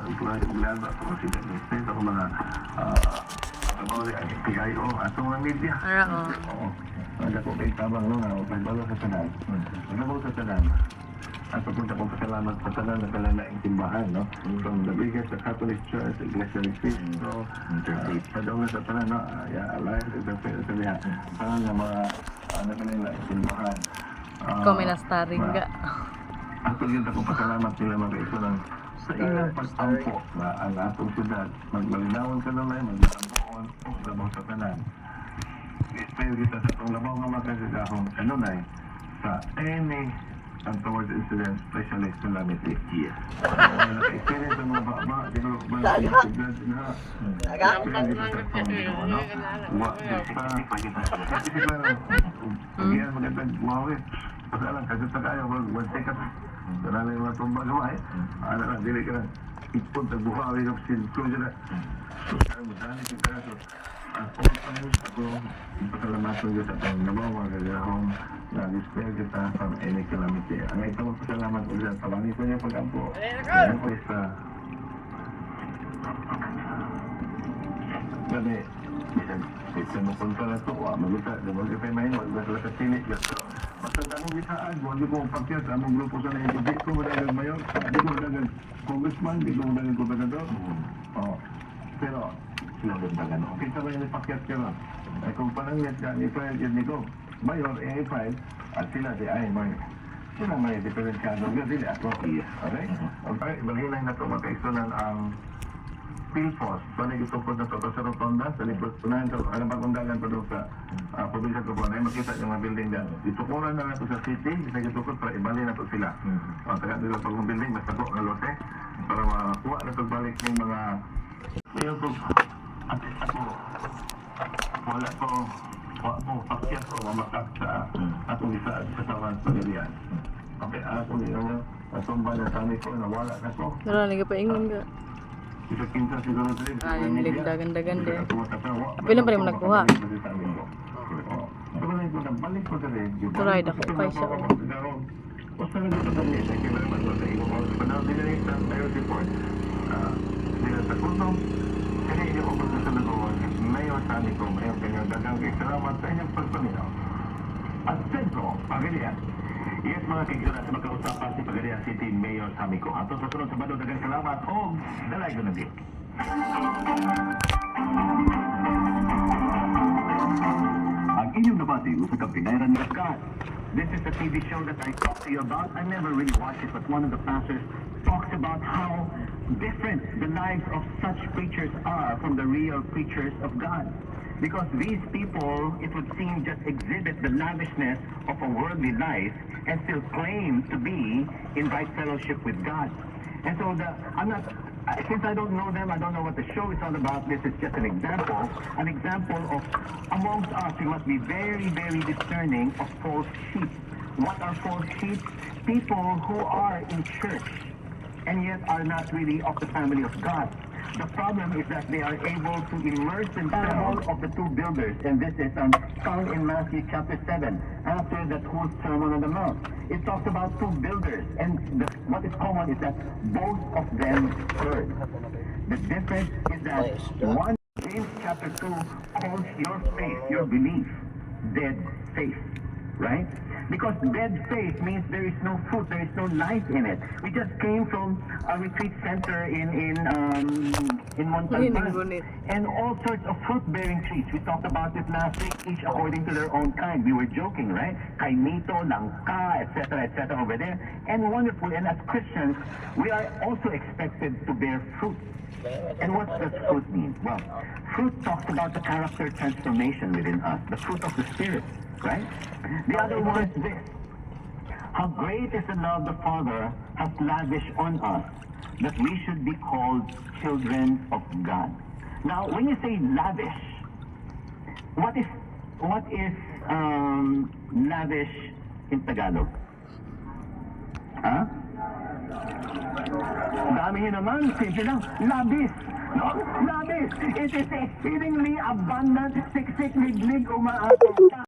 Lalo ako kasi nag-explain ako mga PIO atong mga media. Oo. Wala ko kay tabang no, nagbalo sa tanan. Nagbalo sa tanan. At pagpunta kong pasalamat sa tanan na kalalaing timbahan, no? From the biggest Catholic Church, Iglesia ni Cristo, sa daw sa tanan, no? Alliance, sa liha. Parang nga mga kalalaing timbahan. Kominastaring ka. At yun akong pasalamat nila mga kaisunan sa ilang pagtampo na ang atong syudad magmalinawan ka naman, maglabuon o labaw sa tanan. Espero kita sa itong labaw nga magkagagahong kanunay sa any untoward incident, especially calamity. Yes. Experience ng mga baba, siguro ba na experience na experience kita sa itong ano, kasi siguro, pag-iyan magandang buhawit. Kasi lang, kasi tayo, mag-take up. Sanala yung mga tumba naman ano lang, dili ka na ipon, tagbuhawi ng silko dyan na. So, kaya mo, dali ka kaya. So, ako, pasalamaton dyan sa itong nabaw, mga kagahong na-display kita from any calamity. Ang ito mo pasalamat ulit, pabangin ko niya pag-ampo. Ayan ko isa. Gabi, isa mo punta na ito, magita, magita yung mahinod, magita sa tinik, basta tanong bisaan, kung hindi ko pakyat, among grupo sa nai, hindi ko madagal mayor, hindi ko madagal congressman, hindi ko madagal gobernador. Pero, sila ganda no. Kita ba yung pakyat ka ron? Ay kung panangyat ka, i-file yun nito, mayor, i-file, at sila di ay, sila may diferensyado, yun, dili ako. Okay? Okay, balhinay na ito, magkaisunan ang PhilPos, panig itungkod na ito sa Rotonda, sa likod, unahan sa, alam pa kung dalan pa doon sa probinsya ko po, na makita yung mga building dyan. Itukuran na nato sa city, isagitukod para ibali na ito sila. Taga nila pag yung building, mas tako ng lote, para makakuha na ito balik ng mga ngayon po, ako, wala ko pakyat ko, mamakak sa atong isa at kasawan sa Lilian. Okay, ako niyo, natumba na sami ko, nawala na ko. Pero nagpaingon ka. Isa kinsa siguro din. Yung dagan-dagan din. Pilang pa rin mo nagkuha. Turay, dako kay siya. Basta na dito kami, thank you very much sa iyo. Panahon din na yung tayo report. Sila sa kulong, kaya yung upos na sa nagawa, mayor sa amin ko, mayor kanyang dagang kay salamat sa inyong pagpaminaw. At Centro, Pagalian. Yes, mga kaibigan sa magkausapan si Pagadian City Mayor Samiko. Ato sa sunod sa Bado, dagang salamat o dalay ko na din. Ang inyong nabati sa kapinairan ni God. This is a TV show that I talked to you about. I never really watched it, but one of the pastors talks about how different the lives of such preachers are from the real preachers of God. Because these people, it would seem, just exhibit the lavishness of a worldly life and still claim to be in right fellowship with God. And so since I don't know them, I don't know what the show is all about. This is just an example of amongst us, we must be very, very discerning of false sheep. What are false sheep? People who are in church and yet are not really of the family of God. The problem is that they are able to immerse themselves of the two builders, and this is found in Matthew chapter 7, after that whole Sermon on the Mount. It talks about two builders, and what is common is that both of them heard. The difference is that one, James chapter 2, calls your faith, your belief, dead faith, right? Because dead faith means there is no fruit, there is no life in it. We just came from a retreat center in Montalban, and all sorts of fruit-bearing trees. We talked about it last week, each according to their own kind. We were joking, right? Kaimito, langka, etc., over there. And wonderful, and as Christians, we are also expected to bear fruit. And what does fruit mean? Well, fruit talks about the character transformation within us, the fruit of the Spirit. Right? The other one is this. How great is the love the Father has lavished on us, that we should be called children of God. Now, when you say lavish, what is lavish in Tagalog? Huh? Dami nyo naman, simple lang, labis. No? Labis. It is exceedingly abundant, siksik, liglig, umaatong.